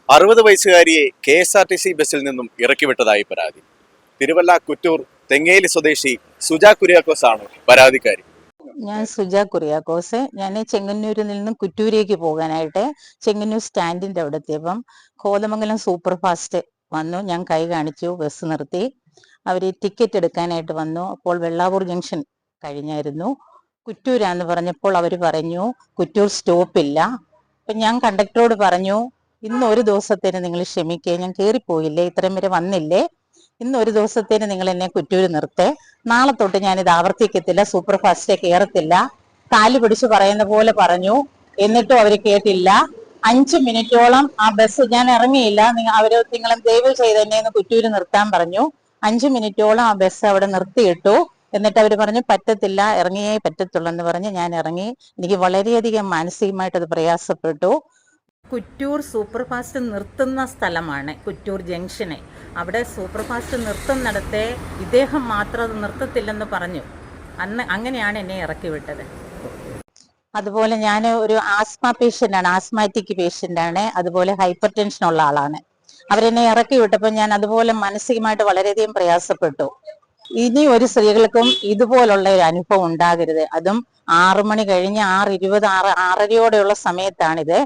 60 വയസ്സുകാരിയെ KSRTC ബസ്സിൽ നിന്നും ഇറക്കിവിട്ടതായി പരാതി. തിരുവല്ല കുറ്റൂർ തെങ്ങേലി സ്വദേശി സുജ കുര്യാക്കോസ് ആണ് പരാതിക്കാരി. ഞാൻ സുജ കുര്യാക്കോസ്. ഞാൻ ചെങ്ങന്നൂരിൽ നിന്നും കുറ്റൂരേക്ക് പോകാനായിട്ട് ചെങ്ങന്നൂർ സ്റ്റാൻഡിന്റെ അവിടെ എത്തിയപ്പം കോതമംഗലം സൂപ്പർ ഫാസ്റ്റ് വന്നു. ഞാൻ കൈ കാണിച്ചു, ബസ് നിർത്തി. അവർ ടിക്കറ്റ് എടുക്കാനായിട്ട് വന്നു. അപ്പോൾ വെള്ളാവൂർ ജംഗ്ഷൻ കഴിഞ്ഞായിരുന്നു. കുറ്റൂരാന്ന് പറഞ്ഞപ്പോൾ അവർ പറഞ്ഞു കുറ്റൂർ സ്റ്റോപ്പില്ല. അപ്പം ഞാൻ കണ്ടക്ടറോട് പറഞ്ഞു, ഇന്ന് ഒരു ദിവസത്തേന് നിങ്ങൾ ക്ഷമിക്കുക, ഞാൻ കയറിപ്പോയില്ലേ, ഇത്രയും വരെ വന്നില്ലേ, ഇന്ന് ഒരു ദിവസത്തേന് നിങ്ങൾ എന്നെ കുറ്റൂര് നിർത്തേ, നാളെ തൊട്ട് ഞാനിത് ആവർത്തിക്കത്തില്ല, സൂപ്പർ ഫാസ്റ്റേ കയറത്തില്ല. കാല് പിടിച്ച് പറയുന്ന പോലെ പറഞ്ഞു. എന്നിട്ടും അവർ കേട്ടില്ല. 5 മിനിറ്റോളം ആ ബസ്, ഞാൻ ഇറങ്ങിയില്ല, അവര് നിങ്ങളെ ദയവ് ചെയ്ത് എന്നെ കുറ്റൂര് നിർത്താൻ പറഞ്ഞു. 5 മിനിറ്റോളം ആ ബസ് അവിടെ നിർത്തിയിട്ടു. എന്നിട്ട് അവർ പറഞ്ഞു പറ്റത്തില്ല, ഇറങ്ങിയേ പറ്റത്തുള്ളൂ എന്ന് പറഞ്ഞ് ഞാൻ ഇറങ്ങി. എനിക്ക് വളരെയധികം മാനസികമായിട്ട് അത് പ്രയാസപ്പെട്ടു. കുറ്റൂർ സൂപ്പർ ഫാസ്റ്റ് നിർത്തുന്ന സ്ഥലമാണ് കുറ്റൂർ ജംഗ്ഷന്. അവിടെ സൂപ്പർ ഫാസ്റ്റ് നിർത്തുന്നിടത്തെ ഇദ്ദേഹം മാത്രം അത് നിർത്തത്തില്ലെന്ന് പറഞ്ഞു. അങ്ങനെയാണ് എന്നെ ഇറക്കി വിട്ടത്. അതുപോലെ ഞാൻ ഒരു ആസ്മ പേഷ്യൻ്റാണ്, ആസ്മാറ്റിക് പേഷ്യൻ്റാണ്, അതുപോലെ ഹൈപ്പർ ടെൻഷൻ ഉള്ള ആളാണ്. അവരെന്നെ ഇറക്കി വിട്ടപ്പോൾ ഞാൻ അതുപോലെ മാനസികമായിട്ട് വളരെയധികം പ്രയാസപ്പെട്ടു. ഇനി ഒരു സ്ത്രീകൾക്കും ഇതുപോലുള്ള ഒരു അനുഭവം ഉണ്ടാകരുത്. അതും 6 മണി കഴിഞ്ഞ് 6:20, 6:30യോടെയുള്ള സമയത്താണിത്.